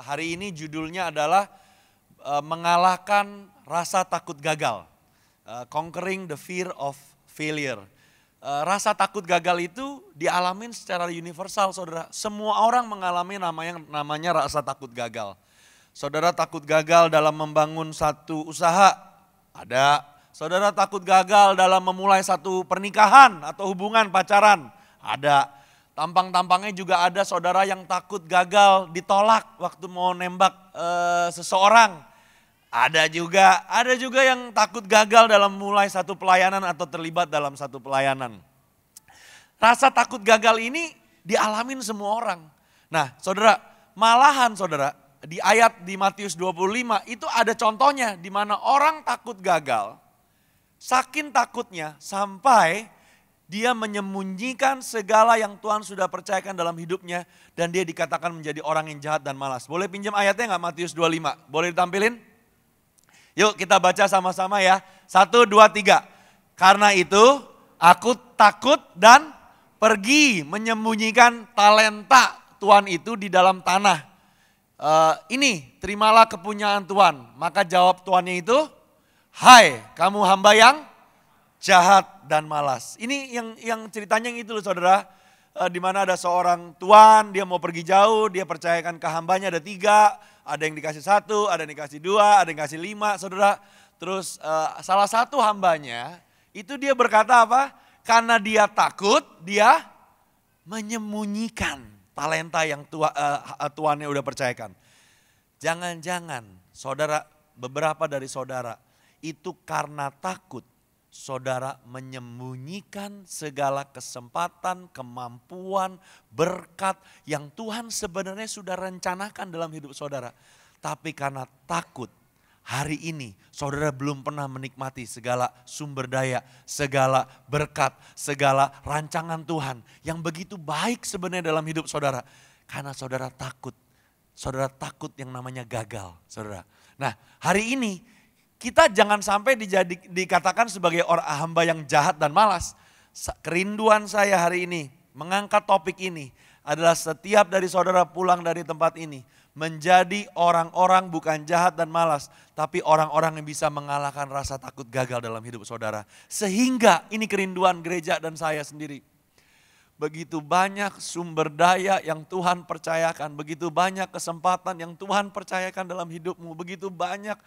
Hari ini judulnya adalah mengalahkan rasa takut gagal. Conquering the fear of failure. Rasa takut gagal itu dialamin secara universal, saudara. Semua orang mengalami namanya rasa takut gagal. Saudara takut gagal dalam membangun satu usaha? Ada. Saudara takut gagal dalam memulai satu pernikahan atau hubungan pacaran? Ada. Tampang-tampangnya juga ada saudara yang takut gagal ditolak waktu mau nembak seseorang. Ada juga yang takut gagal dalam mulai satu pelayanan atau terlibat dalam satu pelayanan. Rasa takut gagal ini dialamin semua orang. Nah saudara, malahan saudara di ayat di Matius 25 itu ada contohnya di mana orang takut gagal. Saking takutnya sampai dia menyembunyikan segala yang Tuhan sudah percayakan dalam hidupnya. Dan dia dikatakan menjadi orang yang jahat dan malas. Boleh pinjam ayatnya nggak Matius 25? Boleh ditampilin? Yuk kita baca sama-sama ya. 1, 2, 3. Karena itu aku takut dan pergi menyembunyikan talenta Tuhan itu di dalam tanah. Ini terimalah kepunyaan Tuhan. Maka jawab tuannya itu, hai kamu hamba yang jahat dan malas. Ini yang ceritanya yang itu loh saudara. Di mana ada seorang tuan, dia mau pergi jauh, dia percayakan ke hambanya ada 3. Ada yang dikasih 1, ada yang dikasih 2, ada yang dikasih 5 saudara. Terus salah satu hambanya itu dia berkata apa? Karena dia takut, dia menyembunyikan talenta yang tuannya udah percayakan. Jangan-jangan saudara, beberapa dari saudara itu karena takut. Saudara menyembunyikan segala kesempatan, kemampuan, berkat yang Tuhan sebenarnya sudah rencanakan dalam hidup saudara. Tapi karena takut, hari ini saudara belum pernah menikmati segala sumber daya, segala berkat, segala rancangan Tuhan yang begitu baik sebenarnya dalam hidup saudara. Karena saudara takut yang namanya gagal, saudara. Nah, hari ini kita jangan sampai dikatakan sebagai orang hamba yang jahat dan malas. Kerinduan saya hari ini mengangkat topik ini adalah setiap dari saudara pulang dari tempat ini menjadi orang-orang bukan jahat dan malas, tapi orang-orang yang bisa mengalahkan rasa takut gagal dalam hidup saudara. Sehingga ini kerinduan gereja dan saya sendiri. Begitu banyak sumber daya yang Tuhan percayakan, begitu banyak kesempatan yang Tuhan percayakan dalam hidupmu, begitu banyak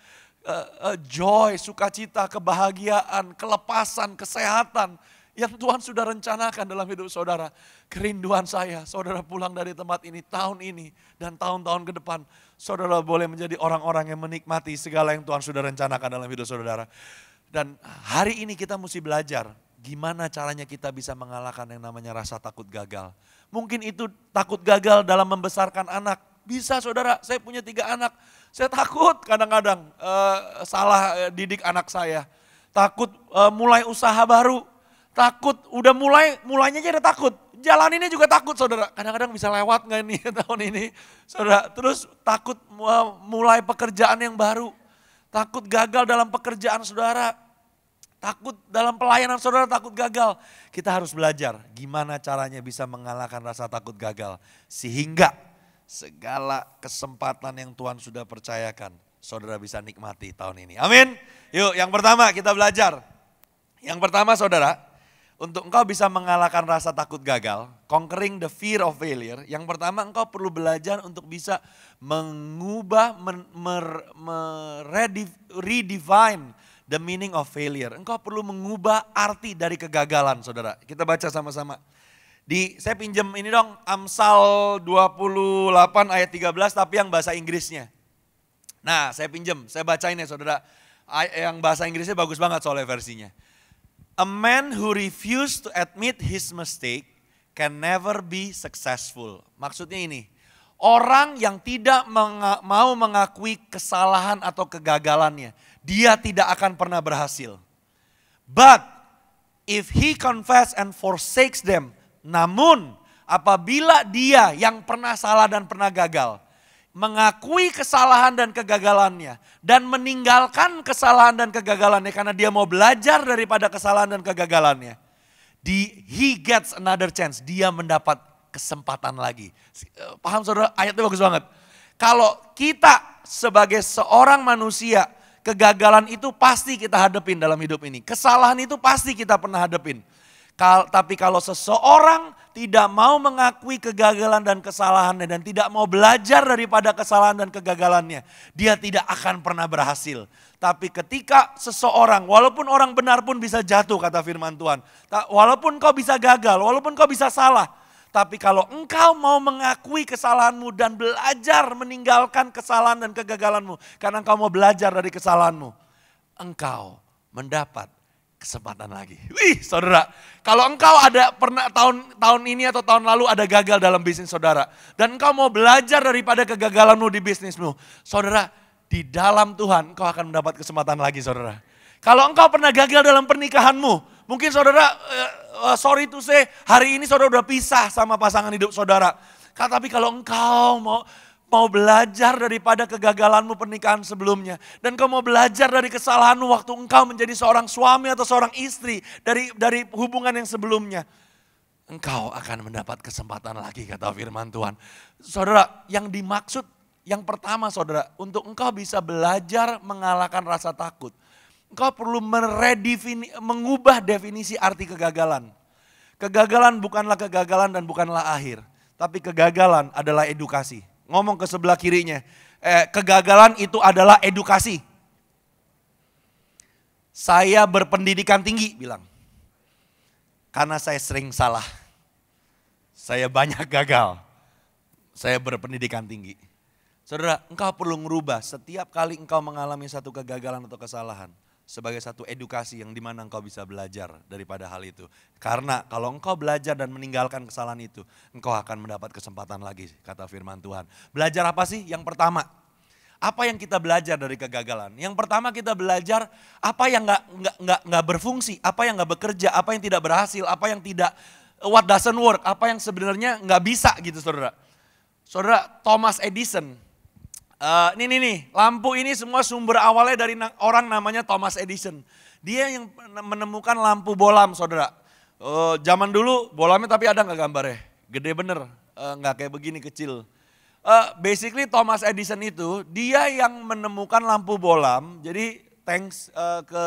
joy, sukacita, kebahagiaan, kelepasan, kesehatan yang Tuhan sudah rencanakan dalam hidup saudara. Kerinduan saya, saudara pulang dari tempat ini tahun ini dan tahun-tahun ke depan, saudara boleh menjadi orang-orang yang menikmati segala yang Tuhan sudah rencanakan dalam hidup saudara. Dan hari ini kita mesti belajar gimana caranya kita bisa mengalahkan yang namanya rasa takut gagal. Mungkin itu takut gagal dalam membesarkan anak. Bisa saudara, saya punya 3 anak. Saya takut kadang-kadang salah didik anak saya. Takut mulai usaha baru. Takut udah mulainya aja udah takut. Jalaninnya juga takut saudara. Kadang-kadang bisa lewat gak nih tahun ini. Saudara, terus takut mulai pekerjaan yang baru. Takut gagal dalam pekerjaan saudara. Takut dalam pelayanan saudara, takut gagal. Kita harus belajar gimana caranya bisa mengalahkan rasa takut gagal. Sehingga segala kesempatan yang Tuhan sudah percayakan, saudara bisa nikmati tahun ini. Amin. Yuk yang pertama kita belajar. Yang pertama saudara, untuk engkau bisa mengalahkan rasa takut gagal, conquering the fear of failure. Yang pertama engkau perlu belajar untuk bisa mengubah, redefine the meaning of failure. Engkau perlu mengubah arti dari kegagalan saudara. Kita baca sama-sama. Saya pinjam ini dong, Amsal 28 ayat 13 tapi yang bahasa Inggrisnya. Nah saya pinjam, saya bacain ya saudara. Yang bahasa Inggrisnya bagus banget soalnya versinya. A man who refused to admit his mistake can never be successful. Maksudnya ini, orang yang tidak mau mengakui kesalahan atau kegagalannya, dia tidak akan pernah berhasil. But if he confess and forsakes them, namun apabila dia yang pernah salah dan pernah gagal, mengakui kesalahan dan kegagalannya dan meninggalkan kesalahan dan kegagalannya karena dia mau belajar daripada kesalahan dan kegagalannya, he gets another chance, dia mendapat kesempatan lagi. Paham saudara? Ayatnya bagus banget. kalau kita sebagai seorang manusia, kegagalan itu pasti kita hadapin dalam hidup ini. Kesalahan itu pasti kita pernah hadapin. Tapi kalau seseorang tidak mau mengakui kegagalan dan kesalahannya dan tidak mau belajar daripada kesalahan dan kegagalannya, dia tidak akan pernah berhasil. Tapi ketika seseorang, walaupun orang benar pun bisa jatuh kata firman Tuhan. Walaupun kau bisa gagal, walaupun kau bisa salah. Tapi kalau engkau mau mengakui kesalahanmu dan belajar meninggalkan kesalahan dan kegagalanmu. Karena engkau mau belajar dari kesalahanmu. Engkau mendapat kesempatan lagi. Wih saudara, kalau engkau ada pernah tahun ini atau tahun lalu ada gagal dalam bisnis saudara. Dan engkau mau belajar daripada kegagalanmu di bisnismu. Saudara, di dalam Tuhan engkau akan mendapat kesempatan lagi saudara. Kalau engkau pernah gagal dalam pernikahanmu, mungkin saudara, sorry to say, hari ini saudara udah pisah sama pasangan hidup saudara. Tapi kalau engkau mau belajar daripada kegagalanmu pernikahan sebelumnya. Dan kau mau belajar dari kesalahanmu waktu engkau menjadi seorang suami atau seorang istri dari hubungan yang sebelumnya. Engkau akan mendapat kesempatan lagi kata firman Tuhan. Saudara, yang dimaksud yang pertama saudara, untuk engkau bisa belajar mengalahkan rasa takut. Engkau perlu mengubah definisi arti kegagalan. Kegagalan bukanlah kegagalan dan bukanlah akhir. Tapi kegagalan adalah edukasi. Ngomong ke sebelah kirinya, kegagalan itu adalah edukasi. Saya berpendidikan tinggi, bilang. Karena saya sering salah. Saya banyak gagal. Saya berpendidikan tinggi. Saudara, engkau perlu merubah setiap kali engkau mengalami satu kegagalan atau kesalahan. Sebagai satu edukasi yang dimana engkau bisa belajar daripada hal itu. Karena kalau engkau belajar dan meninggalkan kesalahan itu, engkau akan mendapat kesempatan lagi, kata firman Tuhan. Belajar apa sih? Yang pertama, apa yang kita belajar dari kegagalan? Yang pertama kita belajar apa yang nggak berfungsi, apa yang nggak bekerja, apa yang tidak berhasil, apa yang tidak, what doesn't work, apa yang sebenarnya nggak bisa gitu saudara. Saudara, Thomas Edison. Nih, lampu ini semua sumber awalnya dari orang namanya Thomas Edison. Dia yang menemukan lampu bolam saudara. Zaman dulu bolamnya tapi ada gak gambarnya? Gede bener, gak kayak begini kecil. Basically Thomas Edison itu dia yang menemukan lampu bolam. Jadi thanks ke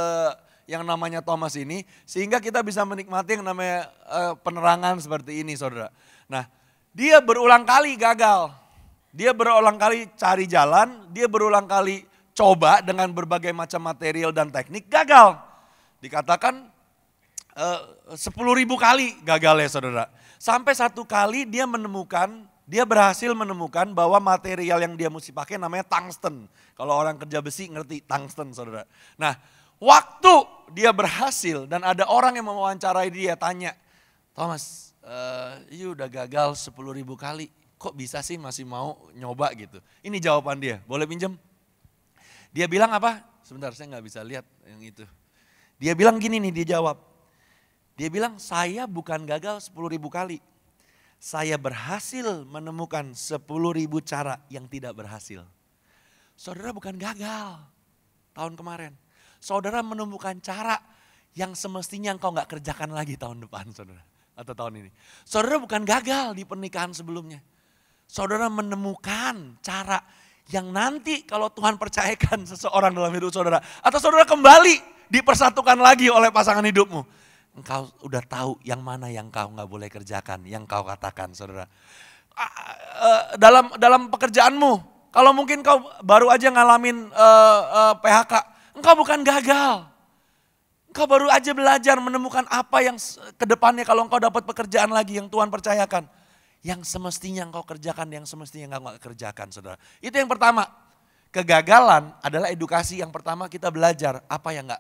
yang namanya Thomas ini. Sehingga kita bisa menikmati yang namanya penerangan seperti ini saudara. Nah, dia berulang kali gagal. Dia berulang kali cari jalan, dia berulang kali coba dengan berbagai macam material dan teknik, gagal. Dikatakan 10.000 kali gagal ya saudara. Sampai satu kali dia berhasil menemukan bahwa material yang dia mesti pakai namanya tungsten. Kalau orang kerja besi ngerti tungsten saudara. Nah, waktu dia berhasil dan ada orang yang mewawancarai dia tanya, Thomas, you udah gagal 10.000 kali. Kok bisa sih masih mau nyoba gitu. Ini jawaban dia, boleh pinjam? Dia bilang apa? Sebentar saya gak bisa lihat yang itu. Dia bilang gini nih, dia jawab. Dia bilang saya bukan gagal 10.000 kali. Saya berhasil menemukan 10.000 cara yang tidak berhasil. Saudara bukan gagal tahun kemarin. Saudara menemukan cara yang semestinya engkau gak kerjakan lagi tahun depan saudara. Atau tahun ini. Saudara bukan gagal di pernikahan sebelumnya. Saudara menemukan cara yang nanti kalau Tuhan percayakan seseorang dalam hidup saudara. Atau saudara kembali dipersatukan lagi oleh pasangan hidupmu. Engkau udah tahu yang mana yang kau gak boleh kerjakan, yang kau katakan saudara. Dalam pekerjaanmu, kalau mungkin kau baru aja ngalamin PHK, engkau bukan gagal. Engkau baru aja belajar menemukan apa yang kedepannya kalau engkau dapat pekerjaan lagi yang Tuhan percayakan. Yang semestinya engkau kerjakan, yang semestinya engkau gak kerjakan saudara. Itu yang pertama. Kegagalan adalah edukasi yang pertama kita belajar apa yang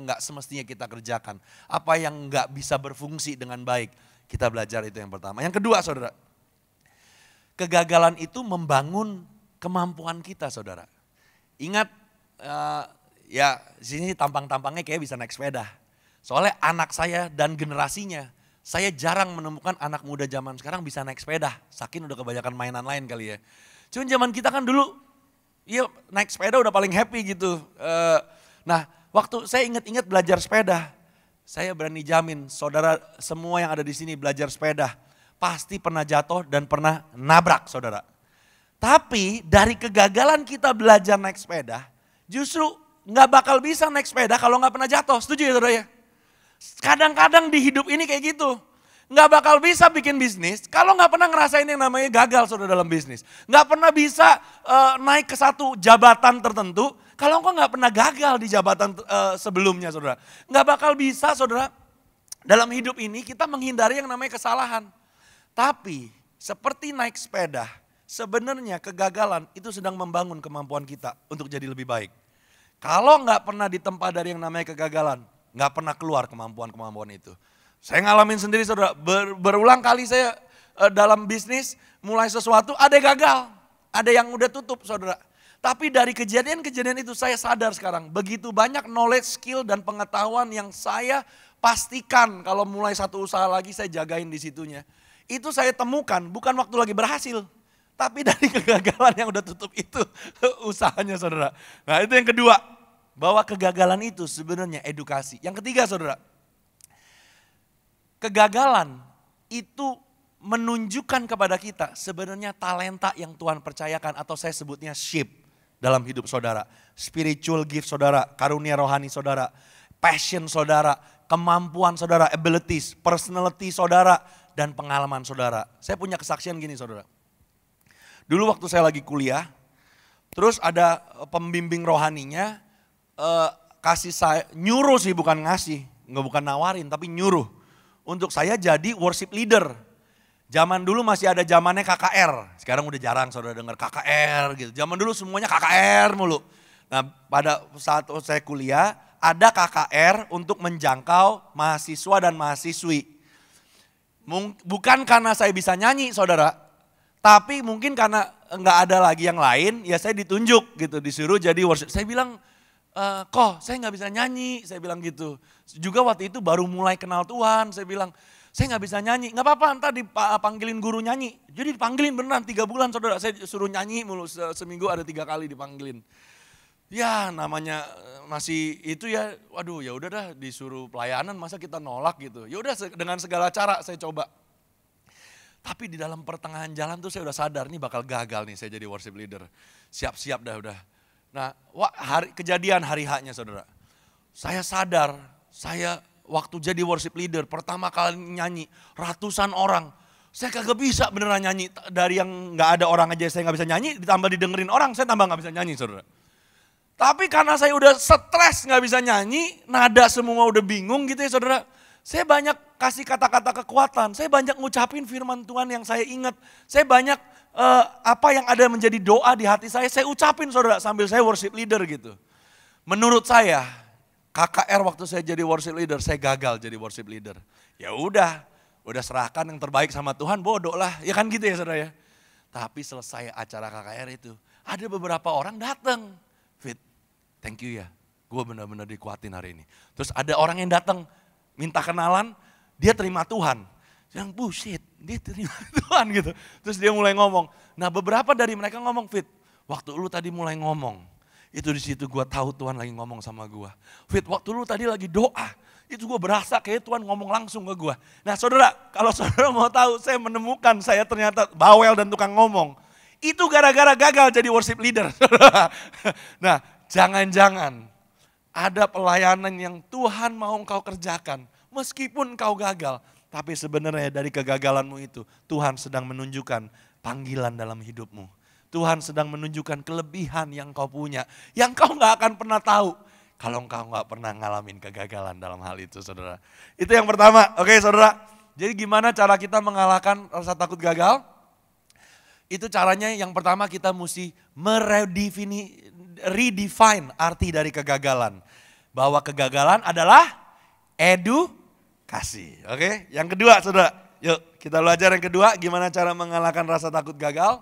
gak semestinya kita kerjakan. Apa yang gak bisa berfungsi dengan baik. Kita belajar itu yang pertama. Yang kedua saudara. Kegagalan itu membangun kemampuan kita saudara. Ingat ya sini tampang-tampangnya kayak bisa naik sepeda. Soalnya anak saya dan generasinya. Saya jarang menemukan anak muda zaman sekarang bisa naik sepeda. Saking udah kebanyakan mainan lain kali ya. Cuman zaman kita kan dulu, ya naik sepeda udah paling happy gitu. Nah waktu saya ingat-ingat belajar sepeda, saya berani jamin saudara semua yang ada di sini belajar sepeda. Pasti pernah jatuh dan pernah nabrak saudara. Tapi dari kegagalan kita belajar naik sepeda, justru nggak bakal bisa naik sepeda kalau nggak pernah jatuh. Setuju ya saudara ya? Kadang-kadang di hidup ini kayak gitu. Nggak bakal bisa bikin bisnis kalau nggak pernah ngerasain yang namanya gagal saudara dalam bisnis. Nggak pernah bisa naik ke satu jabatan tertentu kalau engkau nggak pernah gagal di jabatan sebelumnya saudara. Nggak bakal bisa saudara dalam hidup ini kita menghindari yang namanya kesalahan. Tapi seperti naik sepeda, sebenarnya kegagalan itu sedang membangun kemampuan kita untuk jadi lebih baik. Kalau nggak pernah ditempa dari yang namanya kegagalan, nggak pernah keluar kemampuan-kemampuan itu. Saya ngalamin sendiri saudara, berulang kali saya dalam bisnis mulai sesuatu ada yang gagal, ada yang udah tutup saudara. Tapi dari kejadian-kejadian itu saya sadar sekarang, begitu banyak knowledge, skill dan pengetahuan yang saya pastikan kalau mulai satu usaha lagi saya jagain di situnya. Itu saya temukan bukan waktu lagi berhasil, tapi dari kegagalan yang udah tutup itu usahanya saudara. Nah itu yang kedua, bahwa kegagalan itu sebenarnya edukasi. Yang ketiga saudara, kegagalan itu menunjukkan kepada kita sebenarnya talenta yang Tuhan percayakan atau saya sebutnya shift dalam hidup saudara. Spiritual gift saudara, karunia rohani saudara, passion saudara, kemampuan saudara, abilities, personality saudara, dan pengalaman saudara. Saya punya kesaksian gini saudara. Dulu waktu saya lagi kuliah, terus ada pembimbing rohaninya kasih saya, nyuruh sih bukan ngasih, bukan nawarin tapi nyuruh. Untuk saya jadi worship leader. Zaman dulu masih ada zamannya KKR. Sekarang udah jarang saudara dengar KKR gitu. Zaman dulu semuanya KKR mulu. Nah pada saat saya kuliah ada KKR untuk menjangkau mahasiswa dan mahasiswi. Bukan karena saya bisa nyanyi saudara. Tapi mungkin karena nggak ada lagi yang lain ya saya ditunjuk gitu. Disuruh jadi worship. Saya bilang kok saya nggak bisa nyanyi, saya bilang gitu. Juga waktu itu baru mulai kenal Tuhan, saya bilang saya nggak bisa nyanyi, nggak apa-apa ntar dipanggilin guru nyanyi. Jadi dipanggilin beneran 3 bulan saudara, saya suruh nyanyi mulu, seminggu ada 3 kali dipanggilin. Ya namanya masih itu ya, waduh ya udah dah disuruh pelayanan masa kita nolak gitu. Ya udah dengan segala cara saya coba. Tapi di dalam pertengahan jalan tuh saya udah sadar nih bakal gagal nih saya jadi worship leader. Siap-siap dah udah. Nah, kejadian hari H-nya saudara. Saya sadar, saya waktu jadi worship leader pertama kali nyanyi ratusan orang. Saya kagak bisa beneran nyanyi, dari yang gak ada orang aja saya gak bisa nyanyi, ditambah didengerin orang saya tambah gak bisa nyanyi saudara. Tapi karena saya udah stres gak bisa nyanyi, nada semua udah bingung gitu ya saudara. Saya banyak kasih kata-kata kekuatan, saya banyak ngucapin firman Tuhan yang saya ingat. Saya banyak apa yang ada menjadi doa di hati saya ucapin saudara sambil saya worship leader gitu. Menurut saya, KKR waktu saya jadi worship leader, saya gagal jadi worship leader. Ya udah serahkan yang terbaik sama Tuhan, bodoh lah. Ya kan gitu ya saudara ya. Tapi selesai acara KKR itu, ada beberapa orang datang. Fit, thank you ya, gue benar-benar dikuatin hari ini. Terus ada orang yang datang, minta kenalan, dia terima Tuhan. Yang bullshit, dia terima Tuhan gitu. Terus dia mulai ngomong. Nah beberapa dari mereka ngomong, Fit, waktu lu tadi mulai ngomong, itu di situ gue tahu Tuhan lagi ngomong sama gue. Fit, waktu lu tadi lagi doa, itu gue berasa kayak Tuhan ngomong langsung ke gue. Nah saudara, kalau saudara mau tahu, saya menemukan saya ternyata bawel dan tukang ngomong. Itu gara-gara gagal jadi worship leader. Nah jangan-jangan ada pelayanan yang Tuhan mau engkau kerjakan, meskipun engkau gagal. Tapi sebenarnya dari kegagalanmu itu, Tuhan sedang menunjukkan panggilan dalam hidupmu. Tuhan sedang menunjukkan kelebihan yang kau punya, yang kau gak akan pernah tahu kalau engkau gak pernah ngalamin kegagalan dalam hal itu saudara. Itu yang pertama, oke saudara. Jadi gimana cara kita mengalahkan rasa takut gagal? Itu caranya yang pertama kita mesti redefine arti dari kegagalan. Bahwa kegagalan adalah edukasi. Oke, yang kedua saudara, yuk kita belajar yang kedua gimana cara mengalahkan rasa takut gagal.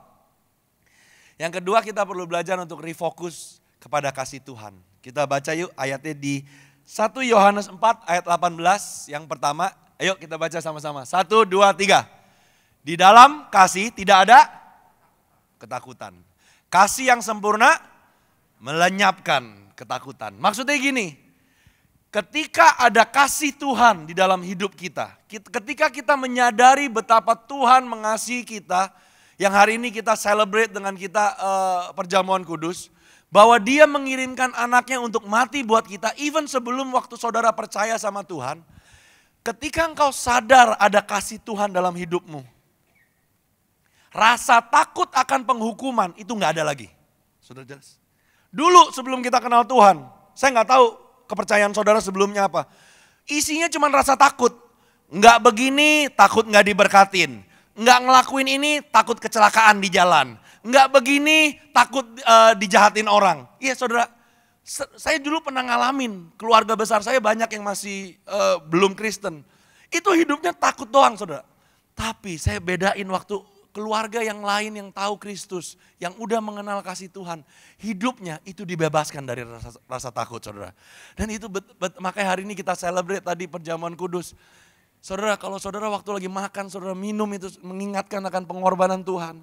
Yang kedua kita perlu belajar untuk refokus kepada kasih Tuhan. Kita baca yuk ayatnya di 1 Yohanes 4 ayat 18 yang pertama. Ayo kita baca sama-sama, 1, 2, 3. Di dalam kasih tidak ada ketakutan. Kasih yang sempurna melenyapkan ketakutan. Maksudnya gini, ketika ada kasih Tuhan di dalam hidup kita, ketika kita menyadari betapa Tuhan mengasihi kita, yang hari ini kita celebrate dengan kita perjamuan kudus, bahwa dia mengirimkan anaknya untuk mati buat kita, even sebelum waktu saudara percaya sama Tuhan. Ketika engkau sadar ada kasih Tuhan dalam hidupmu, rasa takut akan penghukuman itu gak ada lagi. Sudah jelas? Dulu sebelum kita kenal Tuhan, saya gak tahu kepercayaan saudara sebelumnya apa. Isinya cuma rasa takut. Nggak begini takut nggak diberkatin. Nggak ngelakuin ini takut kecelakaan di jalan. Nggak begini takut dijahatin orang. Iya saudara, saya dulu pernah ngalamin. Keluarga besar saya banyak yang masih belum Kristen. Itu hidupnya takut doang saudara. Tapi saya bedain waktu keluarga yang lain yang tahu Kristus. Yang udah mengenal kasih Tuhan. Hidupnya itu dibebaskan dari rasa takut saudara. Dan itu makanya hari ini kita celebrate tadi perjamuan kudus. Saudara, kalau saudara waktu lagi makan, saudara minum itu mengingatkan akan pengorbanan Tuhan.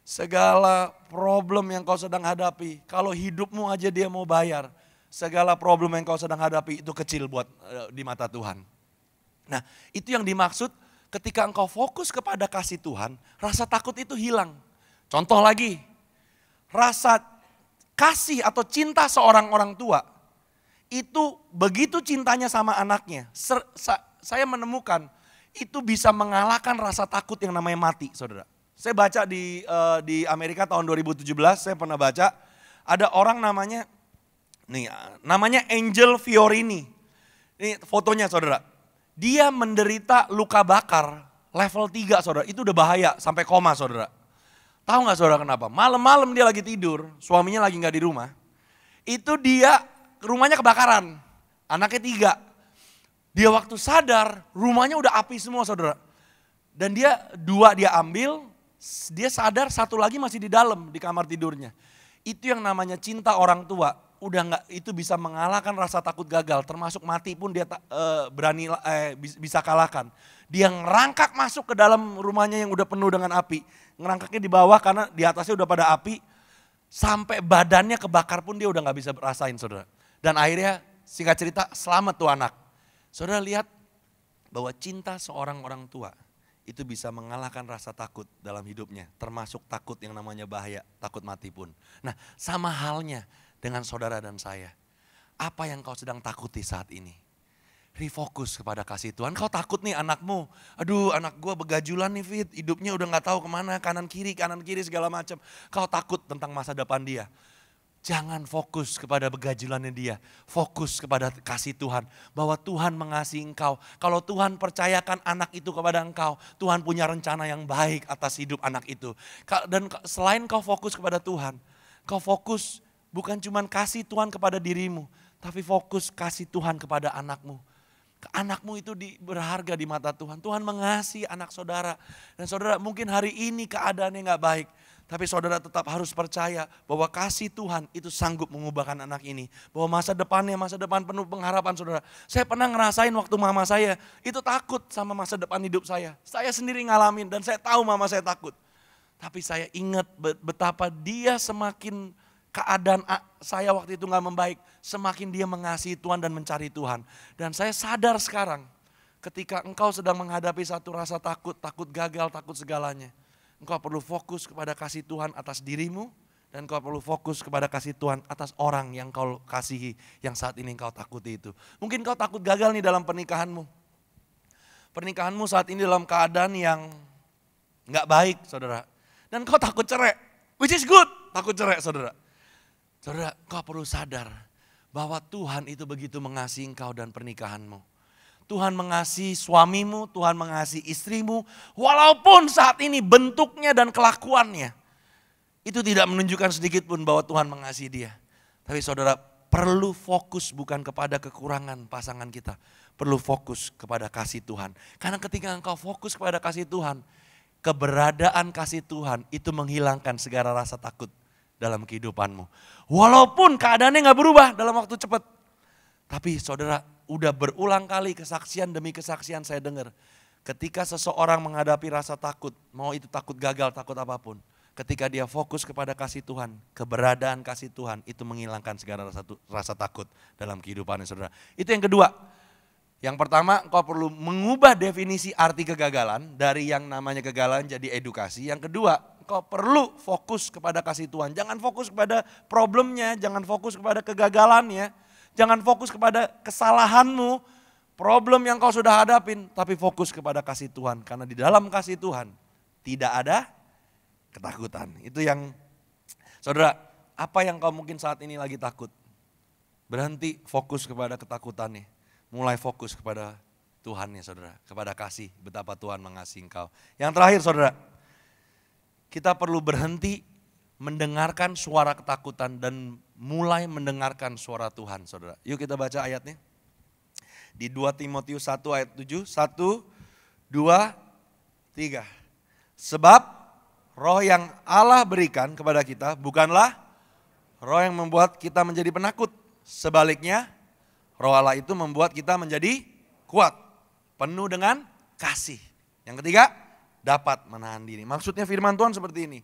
Segala problem yang kau sedang hadapi, kalau hidupmu aja dia mau bayar, segala problem yang kau sedang hadapi itu kecil buat di mata Tuhan. Nah, itu yang dimaksud ketika engkau fokus kepada kasih Tuhan, rasa takut itu hilang. Contoh lagi, rasa kasih atau cinta seorang orang tua, itu begitu cintanya sama anaknya, saya menemukan itu bisa mengalahkan rasa takut yang namanya mati, saudara. Saya baca di Amerika tahun 2017, saya pernah baca ada orang namanya Angel Fiorini. Ini fotonya saudara. Dia menderita luka bakar level 3 saudara. Itu udah bahaya sampai koma saudara. Tahu nggak saudara kenapa? Malam-malam dia lagi tidur, suaminya lagi nggak di rumah. Itu dia rumahnya kebakaran, anaknya 3. Dia waktu sadar rumahnya udah api semua saudara. Dan dia 2 dia ambil, dia sadar 1 lagi masih di dalam di kamar tidurnya. Itu yang namanya cinta orang tua. Udah nggak, itu bisa mengalahkan rasa takut gagal. Termasuk mati pun dia bisa kalahkan. Dia ngerangkak masuk ke dalam rumahnya yang udah penuh dengan api. Ngerangkaknya di bawah karena di atasnya udah pada api. Sampai badannya kebakar pun dia udah nggak bisa rasain saudara. Dan akhirnya singkat cerita selamat tuh anak. Saudara lihat bahwa cinta seorang orang tua itu bisa mengalahkan rasa takut dalam hidupnya. Termasuk takut yang namanya bahaya, takut mati pun. Nah sama halnya dengan saudara dan saya. Apa yang kau sedang takuti saat ini? Refocus kepada kasih Tuhan. Kau takut nih anakmu, aduh anak gue begajulan nih Fit, hidupnya udah gak tahu kemana, kanan kiri segala macam. Kau takut tentang masa depan dia. Jangan fokus kepada begajulannya dia, fokus kepada kasih Tuhan. Bahwa Tuhan mengasihi engkau. Kalau Tuhan percayakan anak itu kepada engkau, Tuhan punya rencana yang baik atas hidup anak itu. Dan selain kau fokus kepada Tuhan, kau fokus bukan cuma kasih Tuhan kepada dirimu, tapi fokus kasih Tuhan kepada anakmu. Anakmu itu berharga di mata Tuhan. Tuhan mengasihi anak saudara. Dan saudara mungkin hari ini keadaannya gak baik. Tapi saudara tetap harus percaya bahwa kasih Tuhan itu sanggup mengubahkan anak ini. Bahwa masa depan penuh pengharapan saudara. Saya pernah ngerasain waktu mama saya itu takut sama masa depan hidup saya. Saya sendiri ngalamin dan saya tahu mama saya takut. Tapi saya ingat betapa dia semakin keadaan saya waktu itu gak membaik. Semakin dia mengasihi Tuhan dan mencari Tuhan. Dan saya sadar sekarang ketika engkau sedang menghadapi satu rasa takut, takut gagal, takut segalanya. Engkau perlu fokus kepada kasih Tuhan atas dirimu dan engkau perlu fokus kepada kasih Tuhan atas orang yang kau kasihi yang saat ini engkau takuti itu. Mungkin kau takut gagal nih dalam pernikahanmu. Pernikahanmu saat ini dalam keadaan yang gak baik saudara. Dan kau takut cerai, which is good, takut cerai saudara. Saudara kau perlu sadar bahwa Tuhan itu begitu mengasihi engkau dan pernikahanmu. Tuhan mengasihi suamimu, Tuhan mengasihi istrimu, walaupun saat ini bentuknya dan kelakuannya itu tidak menunjukkan sedikit pun bahwa Tuhan mengasihi dia. Tapi saudara perlu fokus bukan kepada kekurangan pasangan kita, perlu fokus kepada kasih Tuhan. Karena ketika engkau fokus kepada kasih Tuhan, keberadaan kasih Tuhan itu menghilangkan segala rasa takut dalam kehidupanmu. Walaupun keadaannya gak berubah dalam waktu cepat. Tapi saudara, udah berulang kali kesaksian demi kesaksian saya dengar. Ketika seseorang menghadapi rasa takut, mau itu takut gagal, takut apapun. Ketika dia fokus kepada kasih Tuhan, keberadaan kasih Tuhan itu menghilangkan segala rasa takut dalam kehidupannya saudara. Itu yang kedua. Yang pertama, kau perlu mengubah definisi arti kegagalan dari yang namanya kegagalan jadi edukasi. Yang kedua, engkau perlu fokus kepada kasih Tuhan. Jangan fokus kepada problemnya, jangan fokus kepada kegagalannya, jangan fokus kepada kesalahanmu, problem yang kau sudah hadapin, tapi fokus kepada kasih Tuhan. Karena di dalam kasih Tuhan tidak ada ketakutan. Itu yang, saudara, apa yang kau mungkin saat ini lagi takut? Berhenti fokus kepada ketakutannya. Mulai fokus kepada Tuhan ya saudara, kepada kasih, betapa Tuhan mengasihi engkau. Yang terakhir saudara, kita perlu berhenti mendengarkan suara ketakutan dan mulai mendengarkan suara Tuhan saudara. Yuk kita baca ayatnya. Di 2 Timotius 1 ayat 7, 1, 2, 3. Sebab roh yang Allah berikan kepada kita bukanlah roh yang membuat kita menjadi penakut. Sebaliknya, roh Allah itu membuat kita menjadi kuat. Penuh dengan kasih. Yang ketiga, dapat menahan diri. Maksudnya firman Tuhan seperti ini.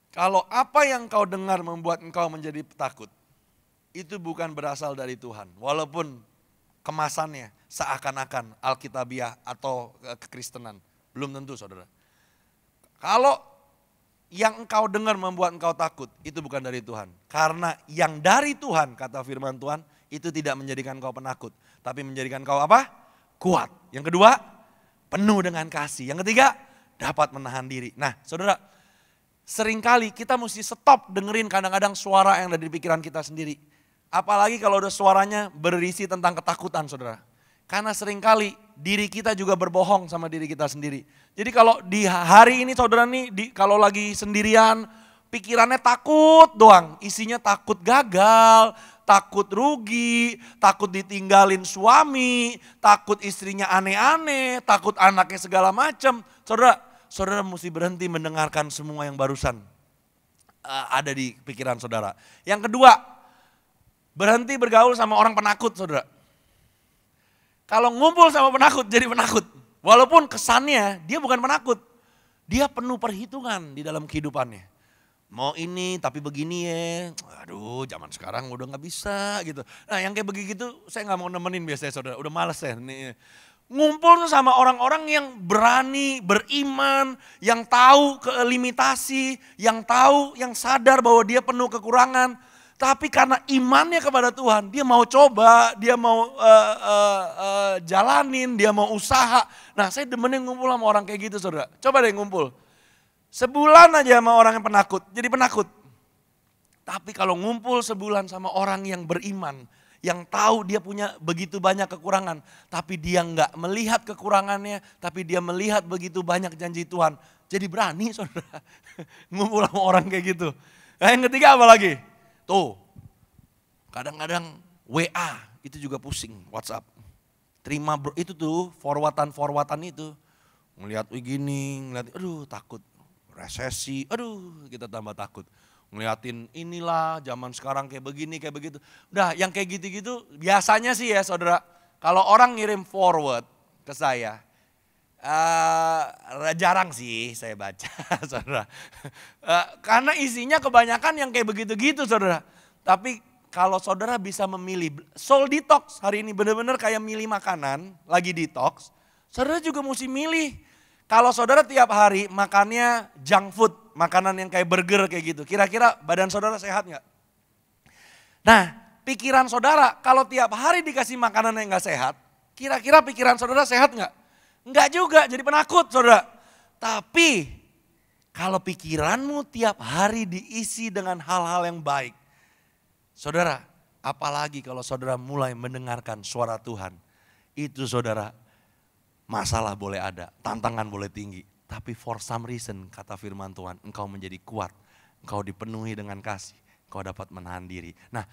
Kalau apa yang kau dengar membuat engkau menjadi takut, itu bukan berasal dari Tuhan. Walaupun kemasannya seakan-akan Alkitabiah atau kekristenan. Belum tentu saudara. Kalau yang engkau dengar membuat engkau takut, itu bukan dari Tuhan. Karena yang dari Tuhan, kata firman Tuhan, itu tidak menjadikan engkau penakut. Tapi menjadikan engkau apa? Kuat. Yang kedua, penuh dengan kasih. Yang ketiga, dapat menahan diri. Nah saudara, seringkali kita mesti stop dengerin kadang-kadang suara yang ada di pikiran kita sendiri. Apalagi kalau udah suaranya berisi tentang ketakutan saudara. Karena seringkali diri kita juga berbohong sama diri kita sendiri. Jadi kalau di hari ini saudara nih, kalau lagi sendirian, pikirannya takut doang. Isinya takut gagal, takut rugi, takut ditinggalin suami, takut istrinya aneh-aneh, takut anaknya segala macam. Saudara mesti berhenti mendengarkan semua yang barusan ada di pikiran saudara. Yang kedua, berhenti bergaul sama orang penakut saudara. Kalau ngumpul sama penakut jadi penakut. Walaupun kesannya dia bukan penakut. Dia penuh perhitungan di dalam kehidupannya. Mau ini tapi begini ya, aduh zaman sekarang udah gak bisa gitu. Nah yang kayak begitu saya gak mau nemenin biasanya saudara, udah males ya. Ngumpul tuh sama orang-orang yang berani, beriman, yang tahu limitasi, yang tahu, yang sadar bahwa dia penuh kekurangan. Tapi karena imannya kepada Tuhan, dia mau coba, dia mau jalanin, dia mau usaha. Nah saya demenin ngumpul sama orang kayak gitu saudara, coba deh ngumpul. Sebulan aja sama orang yang penakut, jadi penakut. Tapi kalau ngumpul sebulan sama orang yang beriman, yang tahu dia punya begitu banyak kekurangan, tapi dia nggak melihat kekurangannya, tapi dia melihat begitu banyak janji Tuhan. Jadi berani saudara, ngumpul sama orang kayak gitu. Nah yang ketiga apa lagi? Tuh, kadang-kadang WA itu juga pusing, WhatsApp. Terima bro, itu tuh forward-an itu. Ngelihat gini, ngeliat, aduh takut. Resesi, aduh kita tambah takut. Ngeliatin inilah zaman sekarang kayak begini, kayak begitu. Udah yang kayak gitu-gitu biasanya sih ya saudara. Kalau orang ngirim forward ke saya, jarang sih saya baca saudara. Karena isinya kebanyakan yang kayak begitu-gitu saudara. Tapi kalau saudara bisa memilih, soul detox hari ini benar-benar kayak milih makanan, lagi detox. Saudara juga mesti milih. Kalau saudara tiap hari makannya junk food, makanan yang kayak burger kayak gitu. Kira-kira badan saudara sehat gak? Nah pikiran saudara kalau tiap hari dikasih makanan yang gak sehat, kira-kira pikiran saudara sehat gak? Enggak juga, jadi penakut saudara. Tapi kalau pikiranmu tiap hari diisi dengan hal-hal yang baik. Saudara, apalagi kalau saudara mulai mendengarkan suara Tuhan. Itu saudara, masalah boleh ada, tantangan boleh tinggi. Tapi for some reason, kata firman Tuhan, engkau menjadi kuat. Engkau dipenuhi dengan kasih, engkau dapat menahan diri. Nah,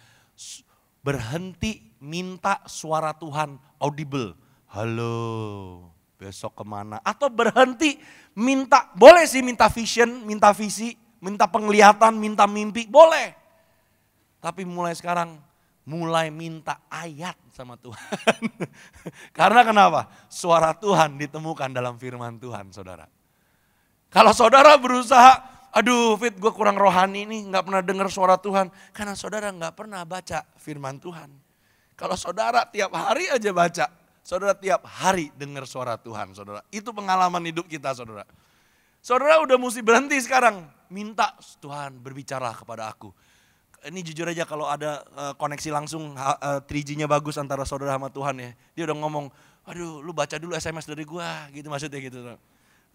berhenti minta suara Tuhan audible. Halo, besok kemana? Atau berhenti minta, boleh sih minta vision, minta visi, minta penglihatan, minta mimpi, boleh. Tapi mulai sekarang, mulai minta ayat sama Tuhan. Karena kenapa? Suara Tuhan ditemukan dalam firman Tuhan saudara. Kalau saudara berusaha, aduh Fit gue kurang rohani nih, gak pernah dengar suara Tuhan. Karena saudara gak pernah baca firman Tuhan. Kalau saudara tiap hari aja baca, saudara tiap hari dengar suara Tuhan saudara. Itu pengalaman hidup kita saudara. Saudara udah mesti berhenti sekarang. Minta Tuhan berbicara kepada aku. Ini jujur aja kalau ada koneksi langsung 3G-nya bagus antara saudara sama Tuhan ya. Dia udah ngomong, aduh lu baca dulu SMS dari gua gitu maksudnya gitu.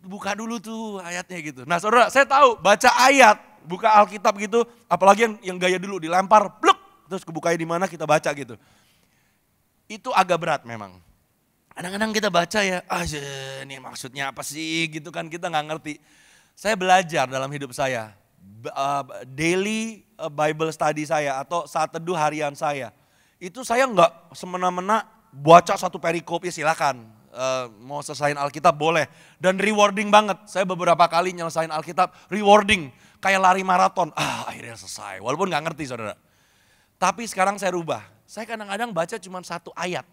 Buka dulu tuh ayatnya gitu. Nah saudara saya tahu baca ayat, buka Alkitab gitu. Apalagi yang gaya dulu dilempar, bluk. Terus kebukain di mana kita baca gitu. Itu agak berat memang. Kadang-kadang kita baca ya, ini maksudnya apa sih gitu kan kita nggak ngerti. Saya belajar dalam hidup saya, daily Bible study saya atau saat teduh harian saya. Itu saya nggak semena-mena baca satu perikop ya silakan. Mau selesain Alkitab boleh. Dan rewarding banget, saya beberapa kali nyelesain Alkitab rewarding. Kayak lari maraton, akhirnya selesai. Walaupun nggak ngerti saudara. Tapi sekarang saya rubah, saya kadang-kadang baca cuma satu ayat.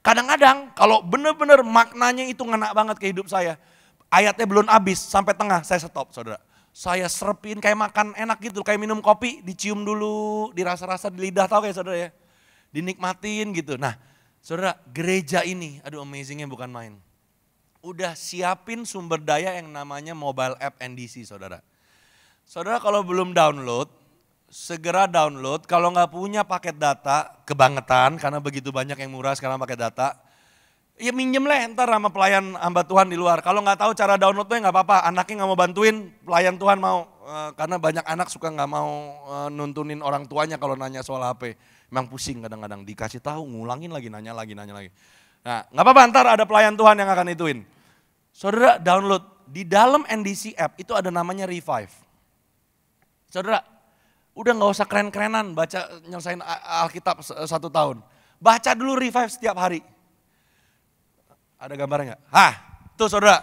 Kadang-kadang kalau benar-benar maknanya itu ngena banget ke hidup saya. Ayatnya belum habis sampai tengah saya stop saudara. Saya serepin kayak makan enak gitu, kayak minum kopi dicium dulu, dirasa-rasa di lidah tahu kayak saudara ya. Dinikmatin gitu. Nah saudara gereja ini, aduh amazingnya bukan main. Udah siapin sumber daya yang namanya mobile app NDC saudara. Saudara kalau belum download, segera download. Kalau nggak punya paket data, kebangetan karena begitu banyak yang murah sekarang pakai data. Ya minjem lah ntar sama pelayan hamba Tuhan di luar. Kalau nggak tahu cara downloadnya nggak apa-apa. Anaknya nggak mau bantuin, pelayan Tuhan mau. Karena banyak anak suka nggak mau nuntunin orang tuanya kalau nanya soal HP. Memang pusing kadang-kadang dikasih tahu, ngulangin lagi, nanya lagi. Nah nggak apa-apa ntar ada pelayan Tuhan yang akan ituin. Saudara download, di dalam NDC app itu ada namanya Revive. Saudara udah gak usah keren-kerenan baca nyelesain Alkitab 1 tahun. Baca dulu Revive setiap hari. Ada gambarnya gak? Tuh saudara.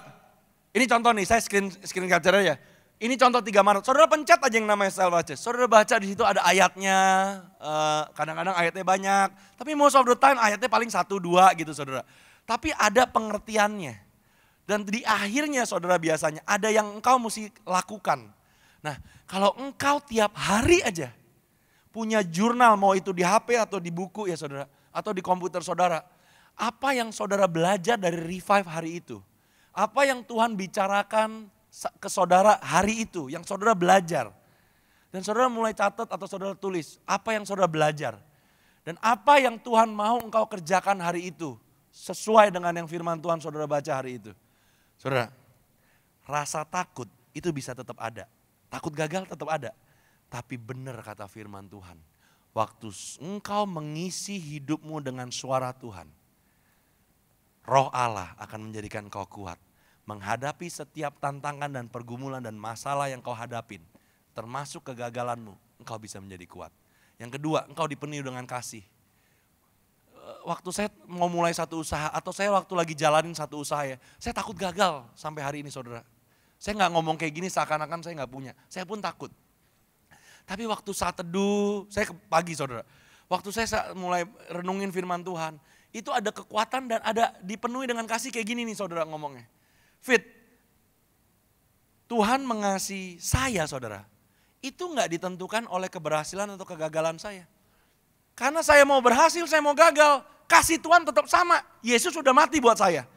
Ini contoh nih, saya screen capture aja. Ini contoh 3 Maret. Saudara pencet aja yang namanya Style Baca. Saudara baca di situ ada ayatnya. Kadang-kadang ayatnya banyak. Tapi most of the time ayatnya paling 1-2 gitu saudara. Tapi ada pengertiannya. Dan di akhirnya saudara biasanya ada yang engkau mesti lakukan. Nah kalau engkau tiap hari aja punya jurnal mau itu di HP atau di buku ya saudara. Atau di komputer saudara. Apa yang saudara belajar dari Revive hari itu? Apa yang Tuhan bicarakan ke saudara hari itu yang saudara belajar? Dan saudara mulai catat atau saudara tulis apa yang saudara belajar. Dan apa yang Tuhan mau engkau kerjakan hari itu. Sesuai dengan yang firman Tuhan saudara baca hari itu. Saudara, rasa takut itu bisa tetap ada. Takut gagal tetap ada. Tapi benar kata firman Tuhan. Waktu engkau mengisi hidupmu dengan suara Tuhan. Roh Allah akan menjadikan kau kuat. Menghadapi setiap tantangan dan pergumulan dan masalah yang kau hadapin. Termasuk kegagalanmu, engkau bisa menjadi kuat. Yang kedua, engkau dipenuhi dengan kasih. Waktu saya mau mulai satu usaha atau saya waktu lagi jalanin satu usaha ya. Saya takut gagal sampai hari ini saudara. Saya gak ngomong kayak gini seakan-akan saya gak punya. Saya pun takut. Tapi waktu saat teduh, saya pagi saudara. Waktu saya mulai renungin firman Tuhan. Itu ada kekuatan dan ada dipenuhi dengan kasih kayak gini nih saudara ngomongnya. Fit, Tuhan mengasihi saya saudara. Itu gak ditentukan oleh keberhasilan atau kegagalan saya. Karena saya mau berhasil, saya mau gagal. Kasih Tuhan tetap sama. Yesus sudah mati buat saya.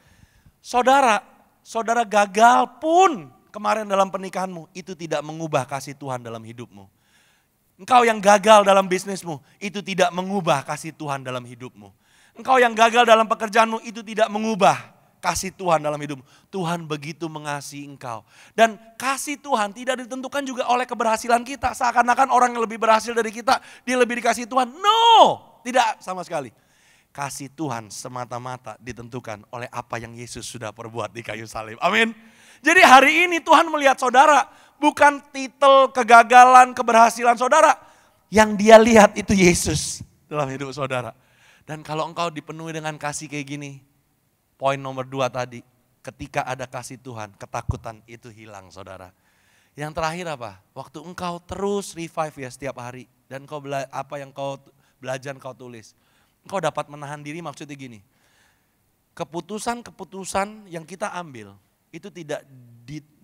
Saudara gagal pun kemarin dalam pernikahanmu. Itu tidak mengubah kasih Tuhan dalam hidupmu. Engkau yang gagal dalam bisnismu. Itu tidak mengubah kasih Tuhan dalam hidupmu. Engkau yang gagal dalam pekerjaanmu. Itu tidak mengubah kasih Tuhan dalam hidupmu. Tuhan begitu mengasihi engkau. Dan kasih Tuhan tidak ditentukan juga oleh keberhasilan kita. Seakan-akan orang yang lebih berhasil dari kita, dia lebih dikasih Tuhan. No, tidak sama sekali. Kasih Tuhan semata-mata ditentukan oleh apa yang Yesus sudah perbuat di kayu salib. Amin. Jadi hari ini Tuhan melihat saudara, bukan titel kegagalan, keberhasilan saudara. Yang dia lihat itu Yesus dalam hidup saudara. Dan kalau engkau dipenuhi dengan kasih kayak gini, poin nomor 2 tadi, ketika ada kasih Tuhan, ketakutan itu hilang saudara. Yang terakhir apa? Waktu engkau terus revive ya setiap hari. Dan apa yang kau belajar kau tulis. Engkau dapat menahan diri maksudnya gini. Keputusan-keputusan yang kita ambil, itu tidak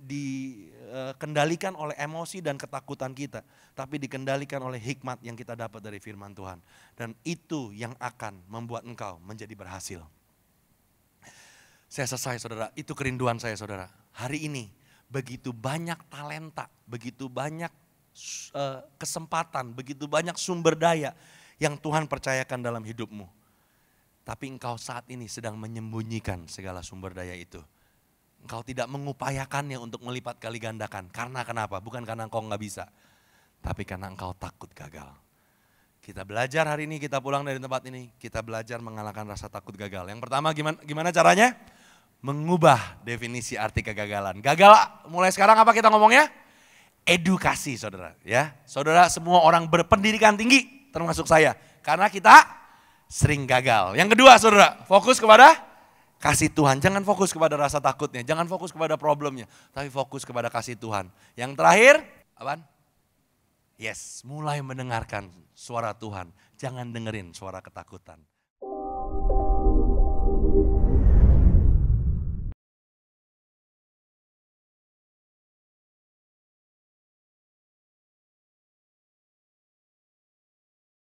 dikendalikan oleh emosi dan ketakutan kita. Tapi dikendalikan oleh hikmat yang kita dapat dari firman Tuhan. Dan itu yang akan membuat engkau menjadi berhasil. Saya selesai saudara, itu kerinduan saya saudara. Hari ini begitu banyak talenta, begitu banyak kesempatan, begitu banyak sumber daya yang Tuhan percayakan dalam hidupmu. Tapi engkau saat ini sedang menyembunyikan segala sumber daya itu. Engkau tidak mengupayakannya untuk melipat kali gandakan. Karena kenapa? Bukan karena engkau nggak bisa, tapi karena engkau takut gagal. Kita belajar hari ini, kita pulang dari tempat ini, kita belajar mengalahkan rasa takut gagal. Yang pertama gimana caranya? Mengubah definisi arti kegagalan. Gagal mulai sekarang apa kita ngomongnya? Edukasi saudara. Ya, saudara semua orang berpendidikan tinggi termasuk saya. Karena kita sering gagal. Yang kedua saudara, fokus kepada kasih Tuhan. Jangan fokus kepada rasa takutnya, jangan fokus kepada problemnya. Tapi fokus kepada kasih Tuhan. Yang terakhir, apaan? Yes, mulai mendengarkan suara Tuhan. Jangan dengerin suara ketakutan.